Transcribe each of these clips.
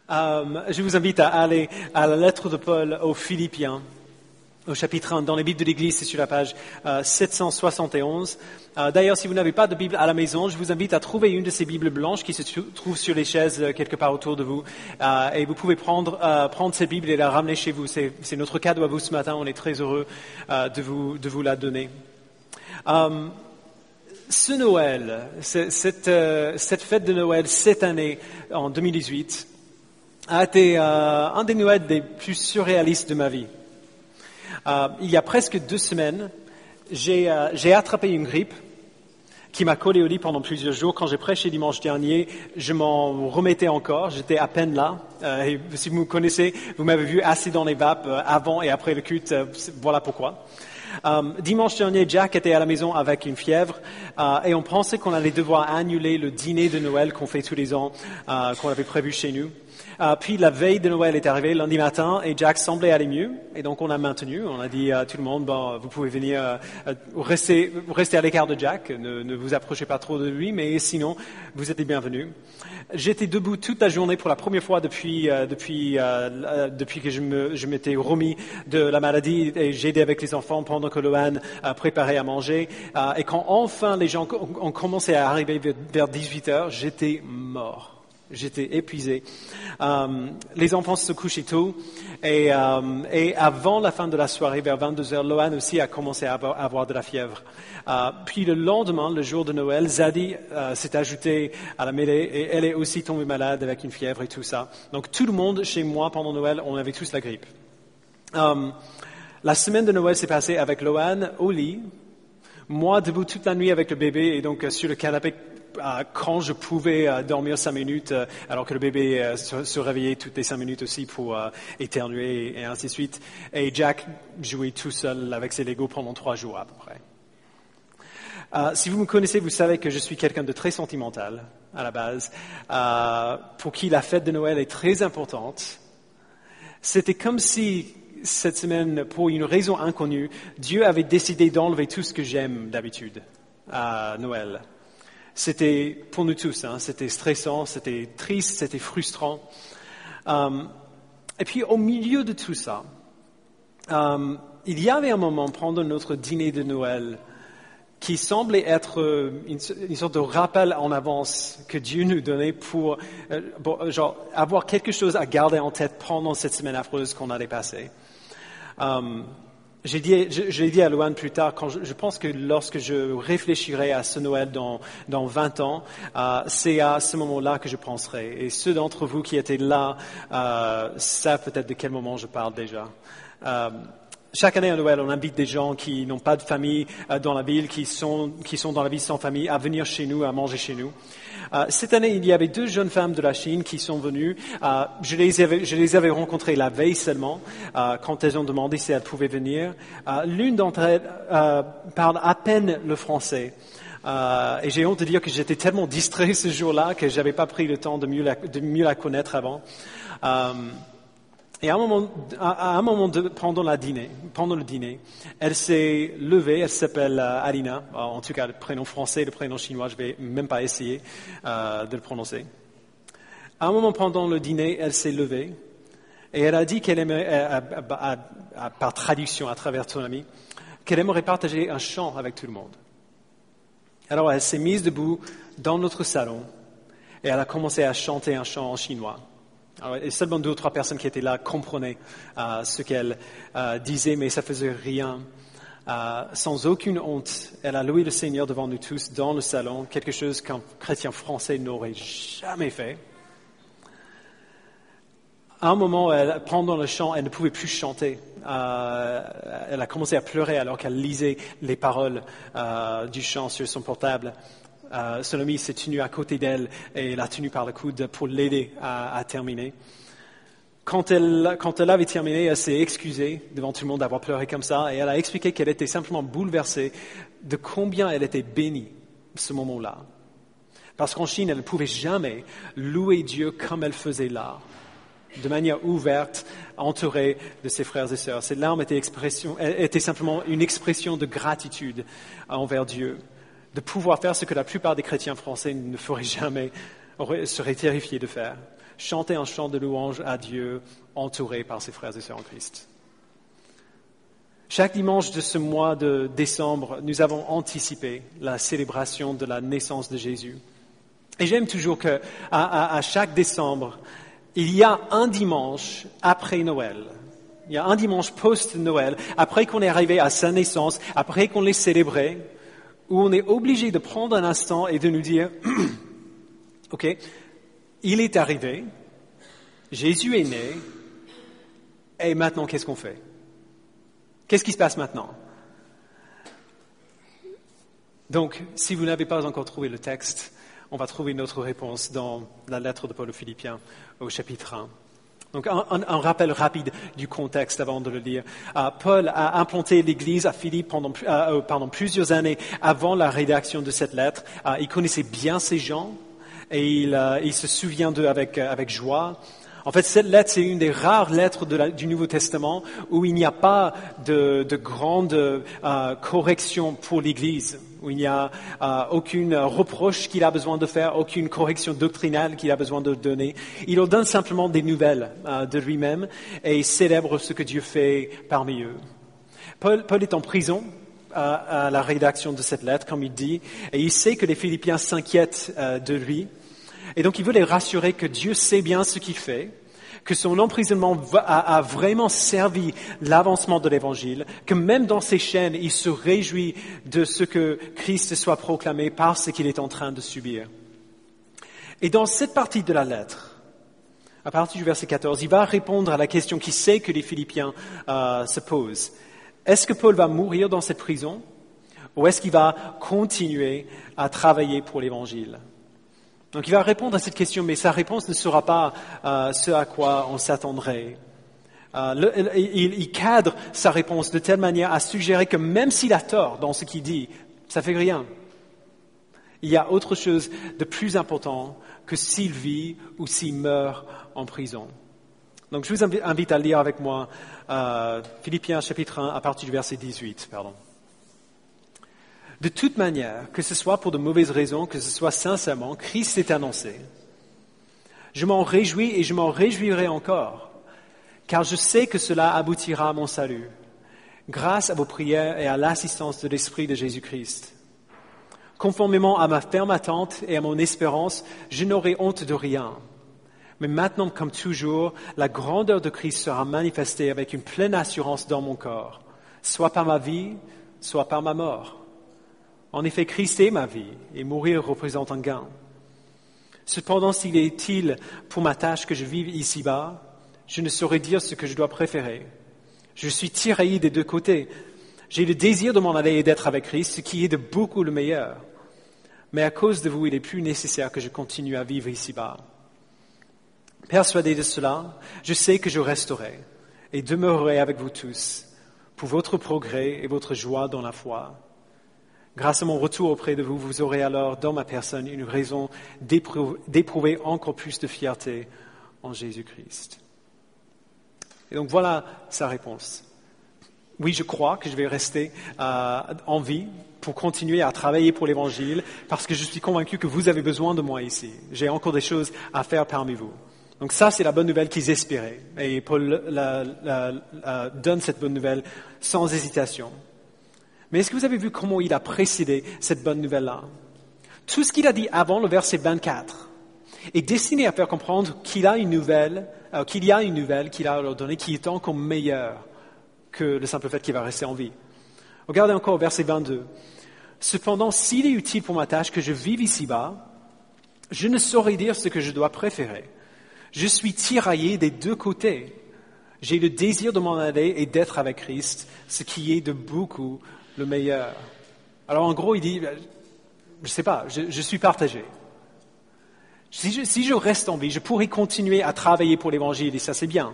Je vous invite à aller à la lettre de Paul aux Philippiens, au chapitre 1. Dans les Bibles de l'Église, c'est sur la page 771. D'ailleurs, si vous n'avez pas de Bible à la maison, je vous invite à trouver une de ces Bibles blanches qui se trouvent sur les chaises quelque part autour de vous. Et vous pouvez prendre cette Bible et la ramener chez vous. C'est notre cadeau à vous ce matin. On est très heureux de vous la donner. Ce Noël, cette fête de Noël cette année, en 2018, a été un des Noëls les plus surréalistes de ma vie. Il y a presque 2 semaines, j'ai attrapé une grippe qui m'a collé au lit pendant plusieurs jours. Quand j'ai prêché dimanche dernier, je m'en remettais encore. J'étais à peine là. Et si vous me connaissez, vous m'avez vu assis dans les vapes avant et après le culte. Voilà pourquoi. Dimanche dernier, Jack était à la maison avec une fièvre et on pensait qu'on allait devoir annuler le dîner de Noël qu'on fait tous les ans, qu'on avait prévu chez nous. Puis la veille de Noël est arrivée lundi matin et Jack semblait aller mieux et donc on a maintenu. On a dit à tout le monde, vous pouvez venir rester à l'écart de Jack, ne vous approchez pas trop de lui, mais sinon vous êtes les bienvenus. J'étais debout toute la journée pour la première fois depuis que je m'étais remis de la maladie et j'aidais avec les enfants pendant que Lohan préparait à manger. Et quand enfin les gens ont commencé à arriver vers 18h, j'étais mort. J'étais épuisé. Les enfants se couchaient tôt et avant la fin de la soirée, vers 22h, Lohan aussi a commencé à avoir de la fièvre. Puis le lendemain, le jour de Noël, Zadie s'est ajoutée à la mêlée et elle est aussi tombée malade avec une fièvre et tout ça. Donc tout le monde chez moi pendant Noël, on avait tous la grippe. La semaine de Noël s'est passée avec Lohan au lit, moi debout toute la nuit avec le bébé et donc sur le canapé quand je pouvais dormir 5 minutes, alors que le bébé se réveillait toutes les 5 minutes aussi pour éternuer et ainsi de suite. Et Jack jouait tout seul avec ses Legos pendant 3 jours à peu près. Si vous me connaissez, vous savez que je suis quelqu'un de très sentimental à la base, pour qui la fête de Noël est très importante. C'était comme si cette semaine, pour une raison inconnue, Dieu avait décidé d'enlever tout ce que j'aime d'habitude à Noël. C'était pour nous tous, c'était stressant, c'était triste, c'était frustrant. Et puis au milieu de tout ça, il y avait un moment pendant notre dîner de Noël qui semblait être une sorte de rappel en avance que Dieu nous donnait pour avoir quelque chose à garder en tête pendant cette semaine affreuse qu'on allait passer. Je l'ai dit à Lohan plus tard, je pense que lorsque je réfléchirai à ce Noël dans 20 ans, c'est à ce moment-là que je penserai. Et ceux d'entre vous qui étaient là savent peut-être de quel moment je parle déjà. Chaque année à Noël, on invite des gens qui n'ont pas de famille dans la ville, qui sont dans la ville sans famille, à venir chez nous, à manger chez nous. Cette année, il y avait 2 jeunes femmes de la Chine qui sont venues. Je les avais rencontrées la veille seulement, quand elles ont demandé si elles pouvaient venir. L'une d'entre elles parle à peine le français. Et j'ai honte de dire que j'étais tellement distrait ce jour-là que j'avais pas pris le temps de mieux la connaître avant. Et à un moment pendant le dîner, elle s'est levée, elle s'appelle Alina, en tout cas le prénom français, le prénom chinois, je vais même pas essayer de le prononcer. À un moment pendant le dîner, elle s'est levée et elle a dit qu'elle aimerait, par traduction à travers son ami, qu'elle aimerait partager un chant avec tout le monde. Alors elle s'est mise debout dans notre salon et elle a commencé à chanter un chant en chinois. Alors, et seulement 2 ou 3 personnes qui étaient là comprenaient ce qu'elle disait, mais ça faisait rien. Sans aucune honte, elle a loué le Seigneur devant nous tous dans le salon, quelque chose qu'un chrétien français n'aurait jamais fait. À un moment, pendant le chant, elle ne pouvait plus chanter. Elle a commencé à pleurer alors qu'elle lisait les paroles du chant sur son portable. Son ami s'est tenu à côté d'elle et l'a tenu par le coude pour l'aider à terminer. Quand elle avait terminé, elle s'est excusée devant tout le monde d'avoir pleuré comme ça et elle a expliqué qu'elle était simplement bouleversée de combien elle était bénie ce moment-là. Parce qu'en Chine, elle ne pouvait jamais louer Dieu comme elle faisait là, de manière ouverte, entourée de ses frères et sœurs. Cette larme était simplement une expression de gratitude envers Dieu, de pouvoir faire ce que la plupart des chrétiens français ne feraient jamais, seraient terrifiés de faire. chanter un chant de louange à Dieu, entouré par ses frères et sœurs en Christ. Chaque dimanche de ce mois de décembre, nous avons anticipé la célébration de la naissance de Jésus. Et j'aime toujours à chaque décembre, il y a un dimanche après Noël. Il y a un dimanche post-Noël, après qu'on est arrivé à sa naissance, après qu'on l'ait célébré, où on est obligé de prendre un instant et de nous dire, OK, il est arrivé, Jésus est né, et maintenant qu'est-ce qu'on fait? Qu'est-ce qui se passe maintenant? Donc, si vous n'avez pas encore trouvé le texte, on va trouver notre réponse dans la lettre de Paul aux Philippiens au chapitre 1. Donc, un rappel rapide du contexte avant de le lire. Paul a implanté l'Église à Philippe pendant plusieurs années avant la rédaction de cette lettre. Il connaissait bien ces gens et il se souvient d'eux avec joie. En fait, cette lettre, c'est une des rares lettres du Nouveau Testament où il n'y a pas de grande correction pour l'Église, où il n'y a aucune reproche qu'il a besoin de faire, aucune correction doctrinale qu'il a besoin de donner. Il leur donne simplement des nouvelles de lui-même et il célèbre ce que Dieu fait parmi eux. Paul est en prison à la rédaction de cette lettre, comme il dit, et il sait que les Philippiens s'inquiètent de lui. Et donc, il veut les rassurer que Dieu sait bien ce qu'il fait, que son emprisonnement a vraiment servi l'avancement de l'Évangile, que même dans ses chaînes, il se réjouit de ce que Christ soit proclamé par ce qu'il est en train de subir. Et dans cette partie de la lettre, à partir du verset 14, il va répondre à la question qu'il sait que les Philippiens se posent. Est-ce que Paul va mourir dans cette prison ou est-ce qu'il va continuer à travailler pour l'Évangile? Donc il va répondre à cette question, mais sa réponse ne sera pas ce à quoi on s'attendrait. Il cadre sa réponse de telle manière à suggérer que même s'il a tort dans ce qu'il dit, ça fait rien. Il y a autre chose de plus important que s'il vit ou s'il meurt en prison. Donc je vous invite à lire avec moi Philippiens chapitre 1 à partir du verset 18. De toute manière, que ce soit pour de mauvaises raisons, que ce soit sincèrement, Christ est annoncé. Je m'en réjouis et je m'en réjouirai encore, car je sais que cela aboutira à mon salut, grâce à vos prières et à l'assistance de l'Esprit de Jésus-Christ. Conformément à ma ferme attente et à mon espérance, je n'aurai honte de rien. Mais maintenant, comme toujours, la grandeur de Christ sera manifestée avec une pleine assurance dans mon corps, soit par ma vie, soit par ma mort. En effet, Christ est ma vie, et mourir représente un gain. Cependant, s'il est utile pour ma tâche que je vive ici-bas, je ne saurais dire ce que je dois préférer. Je suis tiraillé des deux côtés. J'ai le désir de m'en aller et d'être avec Christ, ce qui est de beaucoup le meilleur. Mais à cause de vous, il est plus nécessaire que je continue à vivre ici-bas. Persuadé de cela, je sais que je resterai et demeurerai avec vous tous pour votre progrès et votre joie dans la foi. Grâce à mon retour auprès de vous, vous aurez alors dans ma personne une raison d'éprouver encore plus de fierté en Jésus-Christ. Et donc voilà sa réponse. Oui, je crois que je vais rester en vie pour continuer à travailler pour l'Évangile parce que je suis convaincu que vous avez besoin de moi ici. J'ai encore des choses à faire parmi vous. Donc ça, c'est la bonne nouvelle qu'ils espéraient. Et Paul donne cette bonne nouvelle sans hésitation. Mais est-ce que vous avez vu comment il a précédé cette bonne nouvelle-là? Tout ce qu'il a dit avant le verset 24 est destiné à faire comprendre qu'il y a une nouvelle qu'il a à leur donner qui est encore meilleure que le simple fait qu'il va rester en vie. Regardez encore au verset 22. Cependant, s'il est utile pour ma tâche que je vive ici-bas, je ne saurais dire ce que je dois préférer. Je suis tiraillé des deux côtés. J'ai le désir de m'en aller et d'être avec Christ, ce qui est de beaucoup le meilleur. Alors en gros, il dit, je sais pas, je suis partagé. Si je reste en vie, je pourrais continuer à travailler pour l'Évangile et ça c'est bien.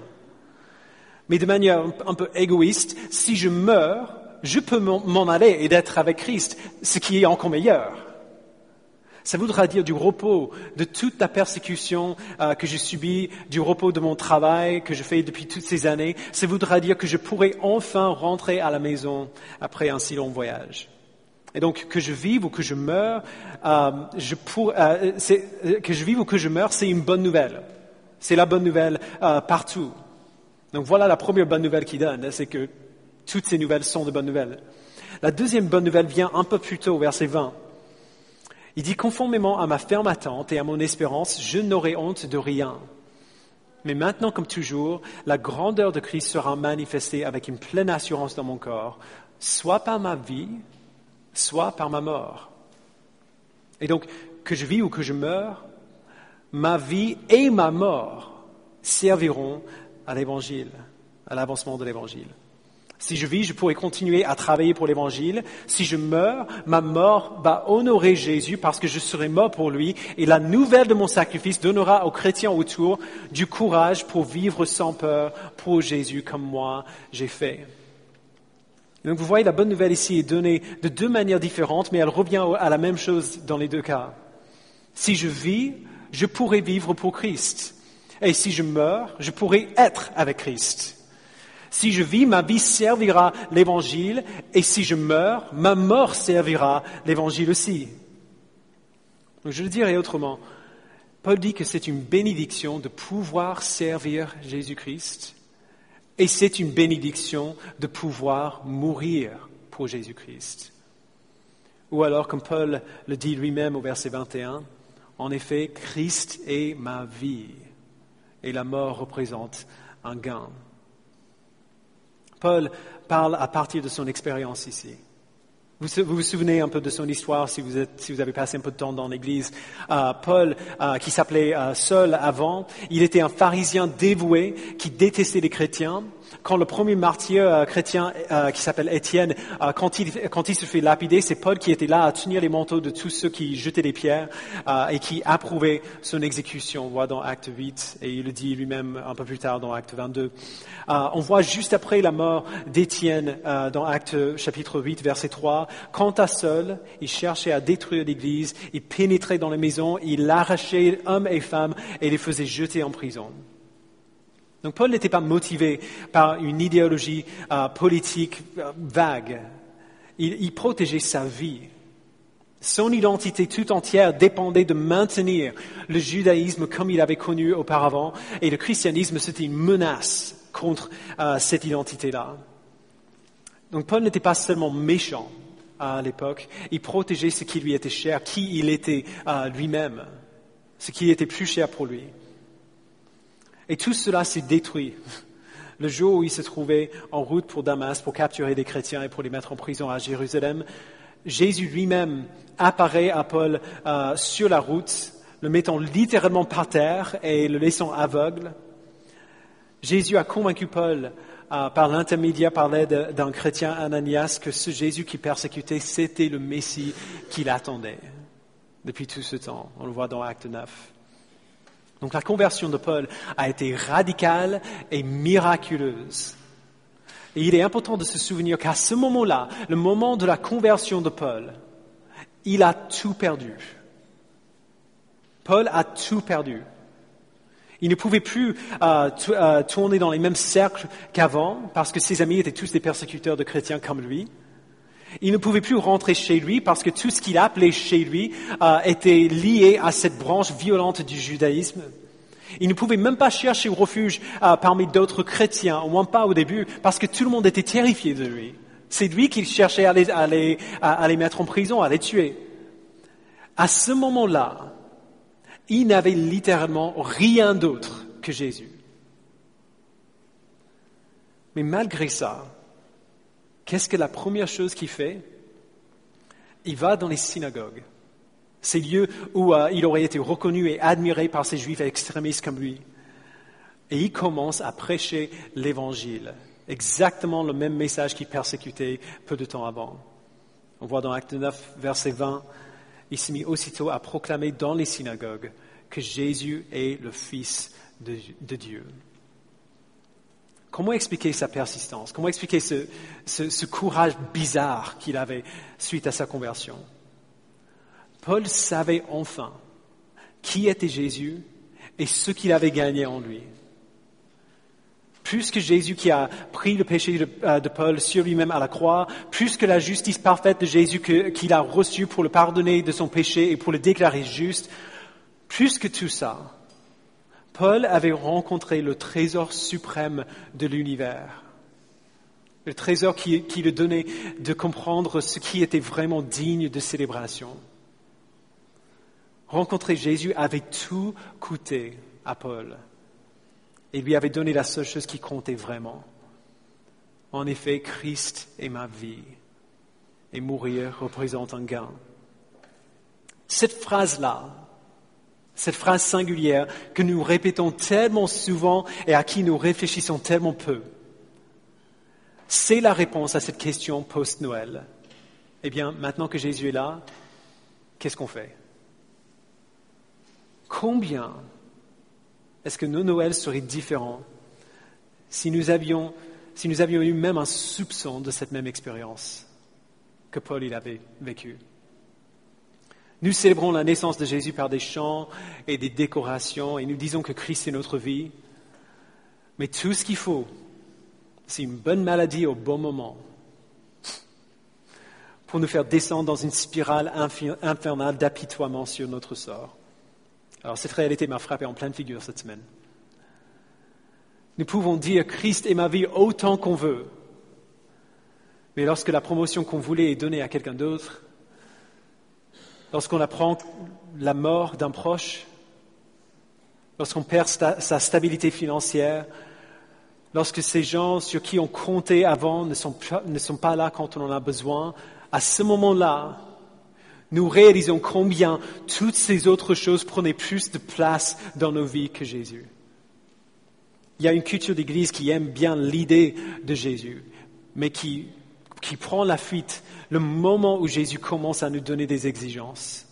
Mais de manière un peu égoïste, si je meurs, je peux m'en aller et d'être avec Christ, ce qui est encore meilleur. Ça voudra dire du repos de toute la persécution que je subis, du repos de mon travail que je fais depuis toutes ces années. Ça voudra dire que je pourrai enfin rentrer à la maison après un si long voyage. Et donc, que je vive ou que je meure, c'est une bonne nouvelle. C'est la bonne nouvelle partout. Donc voilà la première bonne nouvelle qu'il donne, c'est que toutes ces nouvelles sont de bonnes nouvelles. La deuxième bonne nouvelle vient un peu plus tôt, au verset 20. Il dit, conformément à ma ferme attente et à mon espérance, je n'aurai honte de rien. Mais maintenant, comme toujours, la grandeur de Christ sera manifestée avec une pleine assurance dans mon corps, soit par ma vie, soit par ma mort. Et donc, que je vis ou que je meure, ma vie et ma mort serviront à l'Évangile, à l'avancement de l'Évangile. Si je vis, je pourrai continuer à travailler pour l'Évangile. Si je meurs, ma mort va honorer Jésus parce que je serai mort pour lui. Et la nouvelle de mon sacrifice donnera aux chrétiens autour du courage pour vivre sans peur pour Jésus comme moi j'ai fait. Donc vous voyez, la bonne nouvelle ici est donnée de deux manières différentes, mais elle revient à la même chose dans les deux cas. Si je vis, je pourrai vivre pour Christ. Et si je meurs, je pourrai être avec Christ. Si je vis, ma vie servira l'Évangile, et si je meurs, ma mort servira l'Évangile aussi. Donc je le dirai autrement. Paul dit que c'est une bénédiction de pouvoir servir Jésus-Christ, et c'est une bénédiction de pouvoir mourir pour Jésus-Christ. Ou alors, comme Paul le dit lui-même au verset 21, en effet, Christ est ma vie, et la mort représente un gain. Paul parle à partir de son expérience ici. Vous vous souvenez un peu de son histoire si vous avez passé un peu de temps dans l'Église. Paul, qui s'appelait Saul avant, il était un pharisien dévoué qui détestait les chrétiens. Quand le premier martyr chrétien qui s'appelle Étienne, quand il se fait lapider, c'est Paul qui était là à tenir les manteaux de tous ceux qui jetaient des pierres et qui approuvait son exécution. On voit dans Acte 8 et il le dit lui-même un peu plus tard dans Acte 22. On voit juste après la mort d'Étienne dans Acte chapitre 8 verset 3, quant à Saul, il cherchait à détruire l'Église, il pénétrait dans les maisons, il arrachait hommes et femmes et les faisait jeter en prison. Donc Paul n'était pas motivé par une idéologie politique vague. Il protégeait sa vie. Son identité tout entière dépendait de maintenir le judaïsme comme il avait connu auparavant. Et le christianisme, c'était une menace contre cette identité-là. Donc Paul n'était pas seulement méchant à l'époque. Il protégeait ce qui lui était cher, qui il était lui-même, ce qui était plus cher pour lui. Et tout cela s'est détruit le jour où il se trouvait en route pour Damas pour capturer des chrétiens et pour les mettre en prison à Jérusalem. Jésus lui-même apparaît à Paul sur la route, le mettant littéralement par terre et le laissant aveugle. Jésus a convaincu Paul par l'intermédiaire, par l'aide d'un chrétien Ananias, que ce Jésus qui persécutait, c'était le Messie qu'il attendait depuis tout ce temps. On le voit dans Acte 9. Donc la conversion de Paul a été radicale et miraculeuse. Et il est important de se souvenir qu'à ce moment-là, le moment de la conversion de Paul, il a tout perdu. Paul a tout perdu. Il ne pouvait plus tourner dans les mêmes cercles qu'avant parce que ses amis étaient tous des persécuteurs de chrétiens comme lui. Il ne pouvait plus rentrer chez lui parce que tout ce qu'il appelait chez lui était lié à cette branche violente du judaïsme. Il ne pouvait même pas chercher refuge parmi d'autres chrétiens, au moins pas au début, parce que tout le monde était terrifié de lui. C'est lui qui cherchait à les mettre en prison, à les tuer. À ce moment-là, il n'avait littéralement rien d'autre que Jésus. Mais malgré ça, qu'est-ce que la première chose qu'il fait? Il va dans les synagogues, ces lieux où il aurait été reconnu et admiré par ces juifs extrémistes comme lui. Et il commence à prêcher l'Évangile, exactement le même message qu'il persécutait peu de temps avant. On voit dans Acte 9, verset 20, il s'est mis aussitôt à proclamer dans les synagogues que Jésus est le Fils de Dieu. Comment expliquer sa persistance? Comment expliquer ce courage bizarre qu'il avait suite à sa conversion? Paul savait enfin qui était Jésus et ce qu'il avait gagné en lui. Plus que Jésus qui a pris le péché de Paul sur lui-même à la croix, plus que la justice parfaite de Jésus qu'il a reçue pour le pardonner de son péché et pour le déclarer juste, plus que tout ça, Paul avait rencontré le trésor suprême de l'univers. Le trésor qui lui donnait de comprendre ce qui était vraiment digne de célébration. Rencontrer Jésus avait tout coûté à Paul et lui avait donné la seule chose qui comptait vraiment. En effet, Christ est ma vie et mourir représente un gain. Cette phrase-là, cette phrase singulière que nous répétons tellement souvent et à qui nous réfléchissons tellement peu, c'est la réponse à cette question post-Noël. Eh bien, maintenant que Jésus est là, qu'est-ce qu'on fait? Combien est-ce que nos Noëls seraient différents si nous avions eu même un soupçon de cette même expérience que Paul il avait vécue? Nous célébrons la naissance de Jésus par des chants et des décorations et nous disons que Christ est notre vie. Mais tout ce qu'il faut, c'est une bonne maladie au bon moment pour nous faire descendre dans une spirale infernale d'apitoiement sur notre sort. Alors cette réalité m'a frappé en pleine figure cette semaine. Nous pouvons dire Christ est ma vie autant qu'on veut. Mais lorsque la promotion qu'on voulait est donnée à quelqu'un d'autre, lorsqu'on apprend la mort d'un proche, lorsqu'on perd sa stabilité financière, lorsque ces gens sur qui on comptait avant ne sont pas là quand on en a besoin, à ce moment-là, nous réalisons combien toutes ces autres choses prenaient plus de place dans nos vies que Jésus. Il y a une culture d'Église qui aime bien l'idée de Jésus, mais qui prend la fuite le moment où Jésus commence à nous donner des exigences.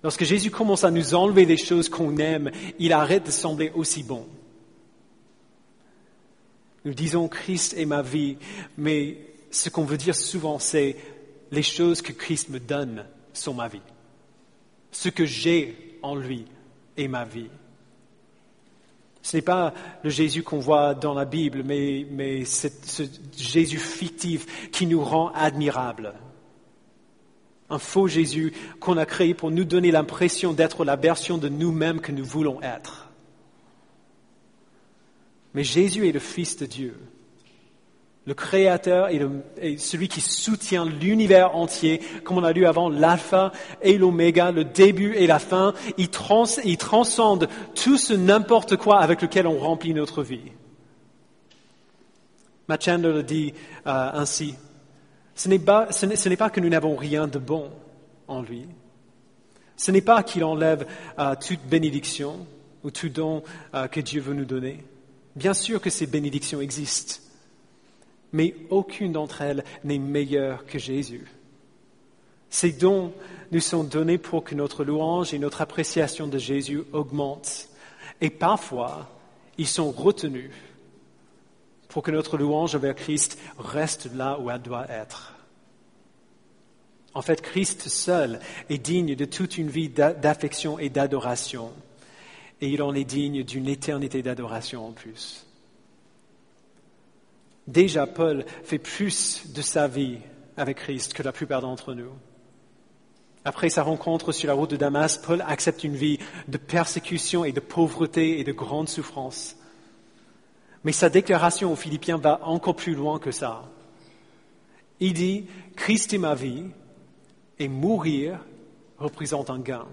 Lorsque Jésus commence à nous enlever les choses qu'on aime, il arrête de sembler aussi bon. Nous disons Christ est ma vie, mais ce qu'on veut dire souvent, c'est les choses que Christ me donne sont ma vie. Ce que j'ai en lui est ma vie. Ce n'est pas le Jésus qu'on voit dans la Bible, mais ce Jésus fictif qui nous rend admirables. Un faux Jésus qu'on a créé pour nous donner l'impression d'être la version de nous-mêmes que nous voulons être. Mais Jésus est le Fils de Dieu. Le Créateur est celui qui soutient l'univers entier, comme on a lu avant, l'alpha et l'oméga, le début et la fin. Il transcende tout ce n'importe quoi avec lequel on remplit notre vie. Matt Chandler le dit ainsi. Ce n'est pas que nous n'avons rien de bon en lui. Ce n'est pas qu'il enlève toute bénédiction ou tout don que Dieu veut nous donner. Bien sûr que ces bénédictions existent. Mais aucune d'entre elles n'est meilleure que Jésus. Ces dons nous sont donnés pour que notre louange et notre appréciation de Jésus augmentent. Et parfois, ils sont retenus pour que notre louange envers Christ reste là où elle doit être. En fait, Christ seul est digne de toute une vie d'affection et d'adoration. Et il en est digne d'une éternité d'adoration en plus. Déjà, Paul fait plus de sa vie avec Christ que la plupart d'entre nous. Après sa rencontre sur la route de Damas, Paul accepte une vie de persécution et de pauvreté et de grande souffrance. Mais sa déclaration aux Philippiens va encore plus loin que ça. Il dit « Christ est ma vie et mourir représente un gain ».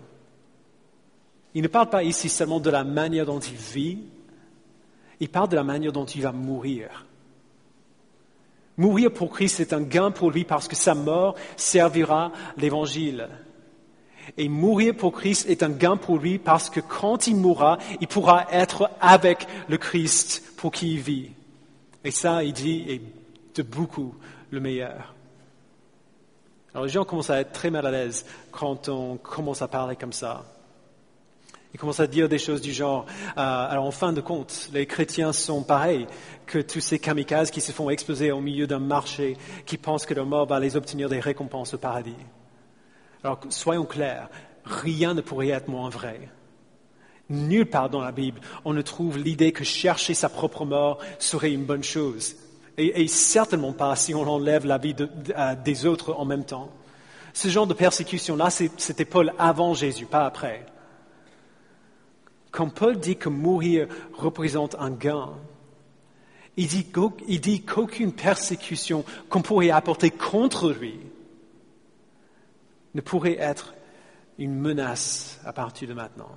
Il ne parle pas ici seulement de la manière dont il vit, il parle de la manière dont il va mourir. Mourir pour Christ est un gain pour lui parce que sa mort servira l'Évangile. Et mourir pour Christ est un gain pour lui parce que quand il mourra, il pourra être avec le Christ pour qui il vit. Et ça, il dit, est de beaucoup le meilleur. Alors les gens commencent à être très mal à l'aise quand on commence à parler comme ça. Ils commencent à dire des choses du genre, alors en fin de compte, les chrétiens sont pareils que tous ces kamikazes qui se font exploser au milieu d'un marché, qui pensent que leur mort va les obtenir des récompenses au paradis. Alors soyons clairs, rien ne pourrait être moins vrai. Nulle part dans la Bible, on ne trouve l'idée que chercher sa propre mort serait une bonne chose. Et certainement pas si on enlève la vie des autres en même temps. Ce genre de persécution-là, c'était Paul avant Jésus, pas après. Quand Paul dit que mourir représente un gain, il dit qu'aucune persécution qu'on pourrait apporter contre lui ne pourrait être une menace à partir de maintenant.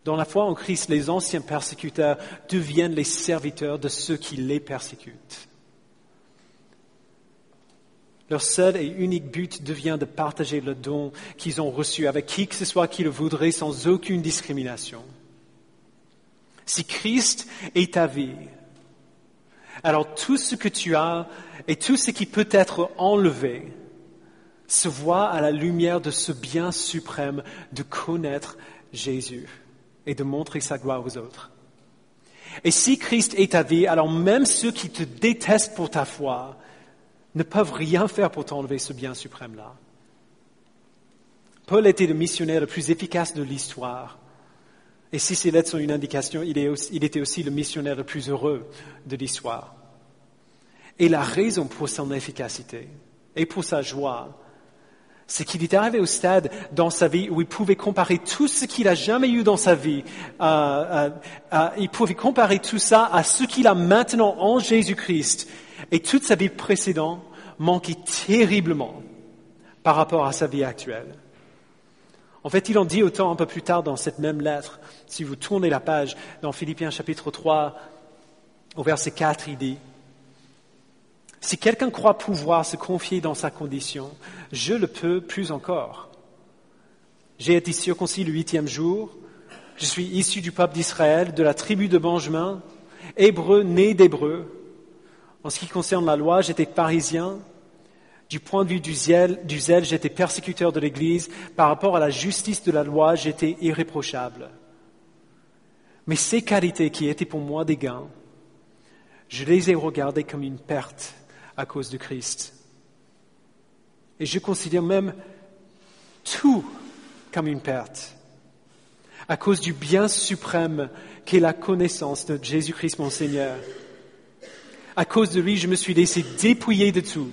Dans la foi en Christ, les anciens persécuteurs deviennent les serviteurs de ceux qui les persécutent. Leur seul et unique but devient de partager le don qu'ils ont reçu avec qui que ce soit qui le voudrait sans aucune discrimination. Si Christ est ta vie, alors tout ce que tu as et tout ce qui peut être enlevé se voit à la lumière de ce bien suprême de connaître Jésus et de montrer sa gloire aux autres. Et si Christ est ta vie, alors même ceux qui te détestent pour ta foi ne peuvent rien faire pour t'enlever ce bien suprême-là. Paul était le missionnaire le plus efficace de l'histoire. Et si ces lettres sont une indication, il était aussi le missionnaire le plus heureux de l'histoire. Et la raison pour son efficacité et pour sa joie, c'est qu'il est arrivé au stade dans sa vie où il pouvait comparer tout ce qu'il a jamais eu dans sa vie. Il pouvait comparer tout ça à ce qu'il a maintenant en Jésus-Christ. Et toute sa vie précédente manquait terriblement par rapport à sa vie actuelle. En fait, il en dit autant un peu plus tard dans cette même lettre. Si vous tournez la page, dans Philippiens chapitre 3, au verset 4, il dit « Si quelqu'un croit pouvoir se confier dans sa condition, je le peux plus encore. J'ai été circoncis le 8e jour, je suis issu du peuple d'Israël, de la tribu de Benjamin, hébreu né d'hébreu. En ce qui concerne la loi, j'étais pharisien. Du point de vue du zèle, j'étais persécuteur de l'Église. Par rapport à la justice de la loi, j'étais irréprochable. Mais ces qualités qui étaient pour moi des gains, je les ai regardées comme une perte à cause de Christ. Et je considère même tout comme une perte à cause du bien suprême qu'est la connaissance de Jésus-Christ mon Seigneur. À cause de lui, je me suis laissé dépouiller de tout.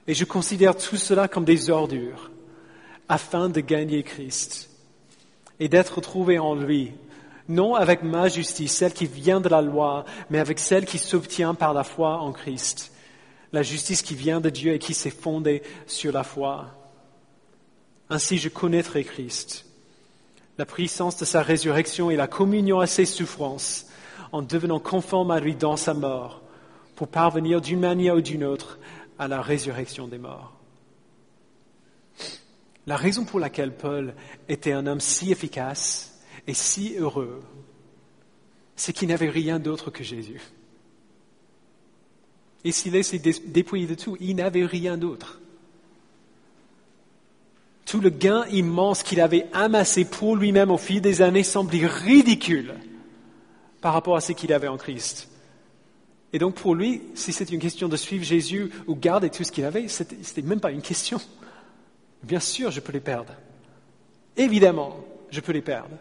Et je considère tout cela comme des ordures, afin de gagner Christ et d'être trouvé en lui, non avec ma justice, celle qui vient de la loi, mais avec celle qui s'obtient par la foi en Christ, la justice qui vient de Dieu et qui s'est fondée sur la foi. Ainsi je connaîtrai Christ, la puissance de sa résurrection et la communion à ses souffrances, en devenant conforme à lui dans sa mort, pour parvenir d'une manière ou d'une autre à la résurrection des morts. La raison pour laquelle Paul était un homme si efficace et si heureux, c'est qu'il n'avait rien d'autre que Jésus. Et s'il laissait dépouiller de tout, il n'avait rien d'autre. Tout le gain immense qu'il avait amassé pour lui-même au fil des années semblait ridicule par rapport à ce qu'il avait en Christ. Et donc pour lui, si c'était une question de suivre Jésus ou garder tout ce qu'il avait, c'était même pas une question. Bien sûr, je peux les perdre. Évidemment, je peux les perdre.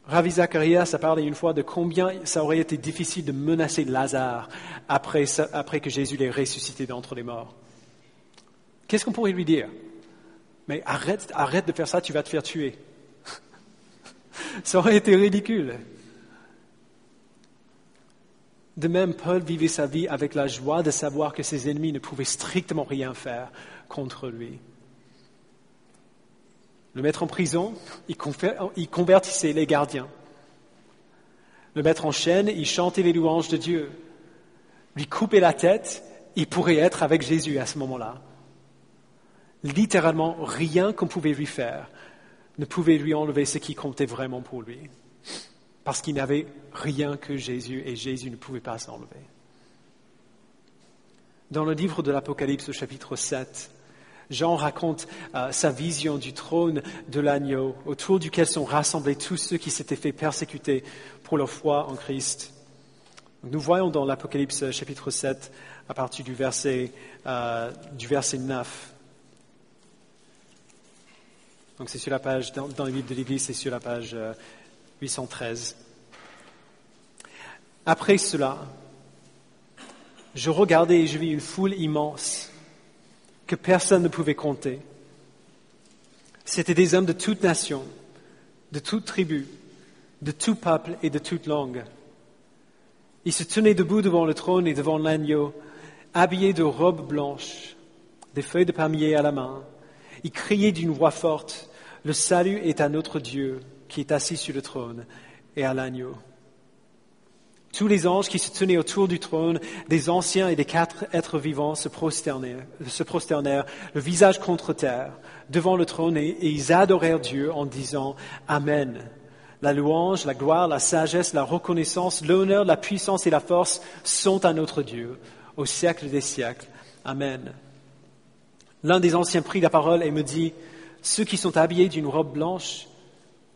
Ravi Zacharias a parlé une fois de combien ça aurait été difficile de menacer Lazare après que Jésus l'ait ressuscité d'entre les morts. Qu'est-ce qu'on pourrait lui dire? Mais arrête de faire ça, tu vas te faire tuer. Ça aurait été ridicule. De même, Paul vivait sa vie avec la joie de savoir que ses ennemis ne pouvaient strictement rien faire contre lui. Le mettre en prison, il convertissait les gardiens. Le mettre en chaîne, il chantait les louanges de Dieu. Lui couper la tête, il pourrait être avec Jésus à ce moment-là. Littéralement, rien qu'on pouvait lui faire ne pouvait lui enlever ce qui comptait vraiment pour lui. Parce qu'il n'avait rien que Jésus et Jésus ne pouvait pas s'enlever. Dans le livre de l'Apocalypse au chapitre 7, Jean raconte sa vision du trône de l'agneau autour duquel sont rassemblés tous ceux qui s'étaient fait persécuter pour leur foi en Christ. Nous voyons dans l'Apocalypse chapitre 7 à partir du verset 9. Donc c'est sur la page, dans le livre de l'Église, c'est sur la page 813. Après cela, je regardais et je vis une foule immense que personne ne pouvait compter. C'étaient des hommes de toute nation, de toute tribu, de tout peuple et de toute langue. Ils se tenaient debout devant le trône et devant l'agneau, habillés de robes blanches, des feuilles de palmier à la main. Ils criaient d'une voix forte, « Le salut est à notre Dieu qui est assis sur le trône et à l'agneau. » Tous les anges qui se tenaient autour du trône, des anciens et des 4 êtres vivants se prosternèrent, le visage contre terre, devant le trône, et ils adorèrent Dieu en disant « Amen ». La louange, la gloire, la sagesse, la reconnaissance, l'honneur, la puissance et la force sont à notre Dieu, au siècle des siècles. Amen. L'un des anciens prit la parole et me dit « Ceux qui sont habillés d'une robe blanche,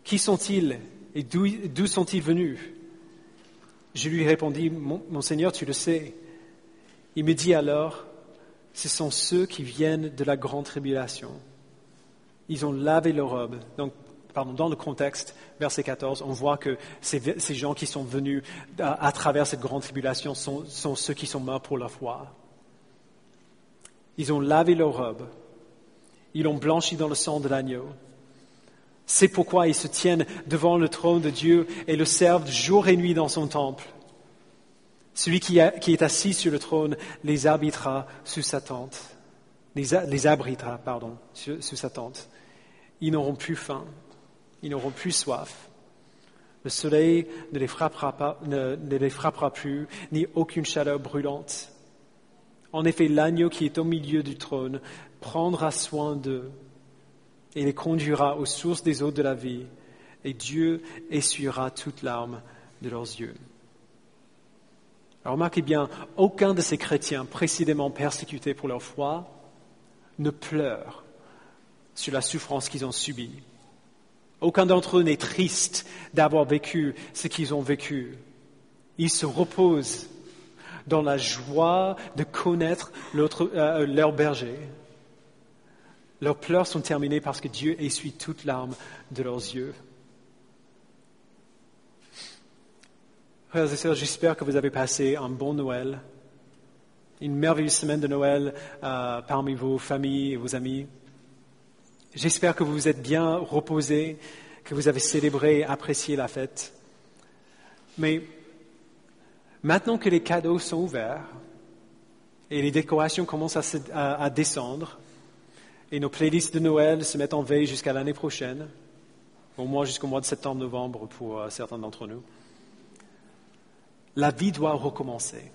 qui sont-ils et d'où sont-ils venus ?» Je lui répondis, mon Seigneur, tu le sais. Il me dit alors, ce sont ceux qui viennent de la grande tribulation. Ils ont lavé leurs robes. Donc, dans le contexte, verset 14, on voit que ces gens qui sont venus à travers cette grande tribulation sont ceux qui sont morts pour la foi. Ils ont lavé leurs robes. Ils l'ont blanchi dans le sang de l'agneau. C'est pourquoi ils se tiennent devant le trône de Dieu et le servent jour et nuit dans son temple. Celui qui est assis sur le trône les abritera sous sa tente. Les abritera, sous sa tente. Ils n'auront plus faim, ils n'auront plus soif. Le soleil ne les frappera plus, ni aucune chaleur brûlante. En effet, l'agneau qui est au milieu du trône prendra soin d'eux et les conduira aux sources des eaux de la vie, et Dieu essuiera toute larme de leurs yeux. Alors remarquez bien, aucun de ces chrétiens précédemment persécutés pour leur foi ne pleure sur la souffrance qu'ils ont subie. Aucun d'entre eux n'est triste d'avoir vécu ce qu'ils ont vécu. Ils se reposent dans la joie de connaître leur berger. Leurs pleurs sont terminés parce que Dieu essuie toute larme de leurs yeux. Frères et sœurs, j'espère que vous avez passé un bon Noël, une merveilleuse semaine de Noël parmi vos familles et vos amis. J'espère que vous vous êtes bien reposés, que vous avez célébré et apprécié la fête. Mais maintenant que les cadeaux sont ouverts et les décorations commencent à descendre, et nos playlists de Noël se mettent en veille jusqu'à l'année prochaine, au moins jusqu'au mois de septembre-novembre pour certains d'entre nous, la vie doit recommencer.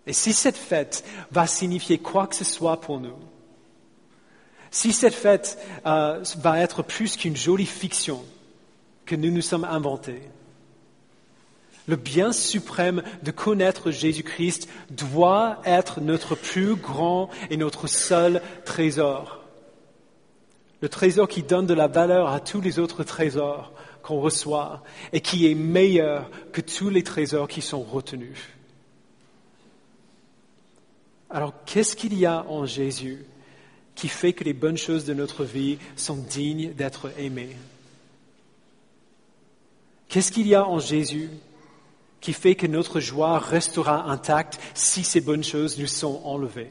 Et si cette fête va signifier quoi que ce soit pour nous, si cette fête va être plus qu'une jolie fiction que nous nous sommes inventés, le bien suprême de connaître Jésus-Christ doit être notre plus grand et notre seul trésor. Le trésor qui donne de la valeur à tous les autres trésors qu'on reçoit et qui est meilleur que tous les trésors qui sont retenus. Alors, qu'est-ce qu'il y a en Jésus qui fait que les bonnes choses de notre vie sont dignes d'être aimées? Qu'est-ce qu'il y a en Jésus qui fait que notre joie restera intacte si ces bonnes choses nous sont enlevées?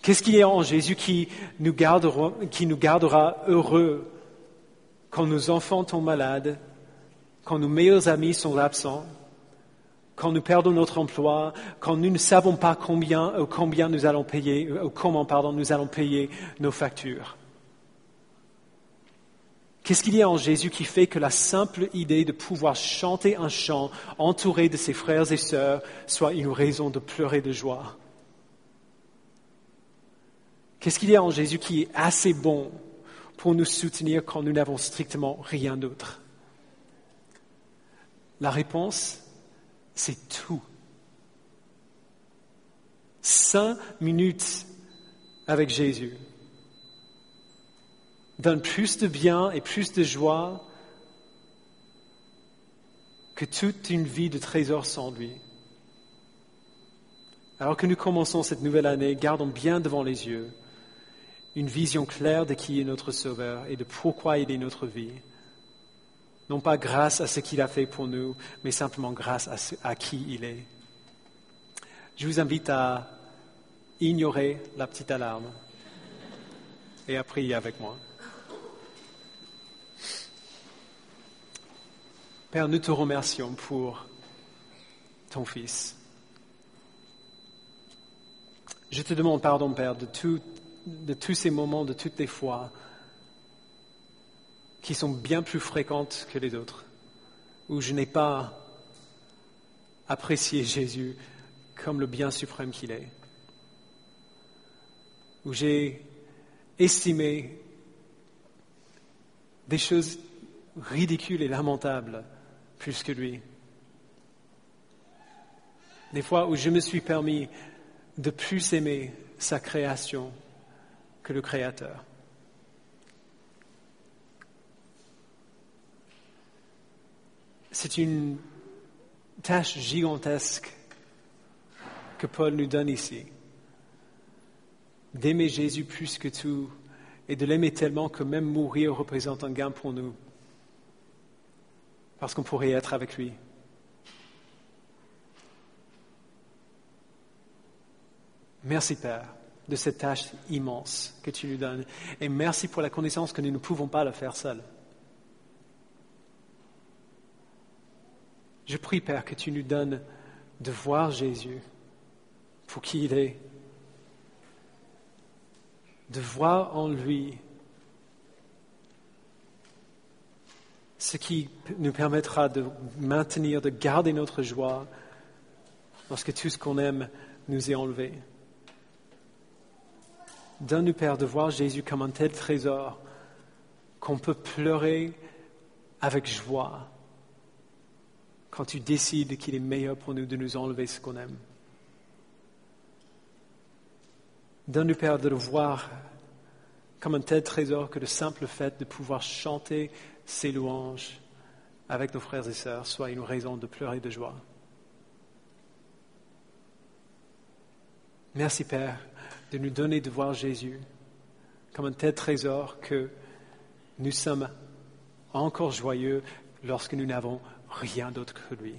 Qu'est-ce qu'il y a en Jésus qui nous gardera heureux quand nos enfants tombent malades, quand nos meilleurs amis sont absents, quand nous perdons notre emploi, quand nous ne savons pas comment nous allons payer nos factures? Qu'est-ce qu'il y a en Jésus qui fait que la simple idée de pouvoir chanter un chant entouré de ses frères et sœurs soit une raison de pleurer de joie? Qu'est-ce qu'il y a en Jésus qui est assez bon pour nous soutenir quand nous n'avons strictement rien d'autre? La réponse, c'est tout. 5 minutes avec Jésus donne plus de bien et plus de joie que toute une vie de trésors sans lui. Alors que nous commençons cette nouvelle année, gardons bien devant les yeux une vision claire de qui est notre Sauveur et de pourquoi il est notre vie. Non pas grâce à ce qu'il a fait pour nous, mais simplement grâce à qui il est. Je vous invite à ignorer la petite alarme et à prier avec moi. Père, nous te remercions pour ton Fils. Je te demande pardon, Père, de tous ces moments, de toutes les fois qui sont bien plus fréquentes que les autres, où je n'ai pas apprécié Jésus comme le bien suprême qu'il est, où j'ai estimé des choses ridicules et lamentables plus que lui. Des fois où je me suis permis de plus aimer sa création que le Créateur. C'est une tâche gigantesque que Paul nous donne ici, d'aimer Jésus plus que tout et de l'aimer tellement que même mourir représente un gain pour nous, parce qu'on pourrait être avec lui. Merci Père de cette tâche immense que tu nous donnes et merci pour la connaissance que nous ne pouvons pas le faire seuls. Je prie, Père, que tu nous donnes de voir Jésus pour qui il est, de voir en lui ce qui nous permettra de maintenir, de garder notre joie lorsque tout ce qu'on aime nous est enlevé. Donne-nous, Père, de voir Jésus comme un tel trésor qu'on peut pleurer avec joie quand tu décides qu'il est meilleur pour nous de nous enlever ce qu'on aime. Donne-nous, Père, de le voir comme un tel trésor que le simple fait de pouvoir chanter ses louanges avec nos frères et sœurs soit une raison de pleurer de joie. Merci, Père, de nous donner de voir Jésus comme un tel trésor que nous sommes encore joyeux lorsque nous n'avons rien d'autre que lui.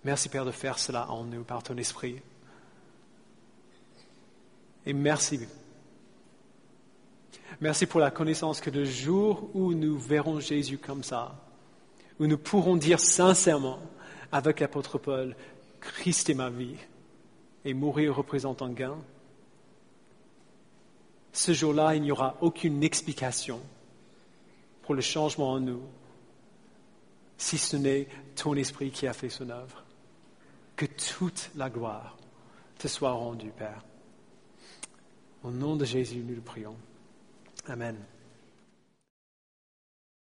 Merci, Père, de faire cela en nous par ton esprit. Et merci. Merci pour la connaissance que le jour où nous verrons Jésus comme ça, où nous pourrons dire sincèrement avec l'apôtre Paul, Christ est ma vie et mourir représente un gain, ce jour-là, il n'y aura aucune explication pour le changement en nous, si ce n'est ton esprit qui a fait son œuvre. Que toute la gloire te soit rendue, Père. Au nom de Jésus, nous le prions. Amen.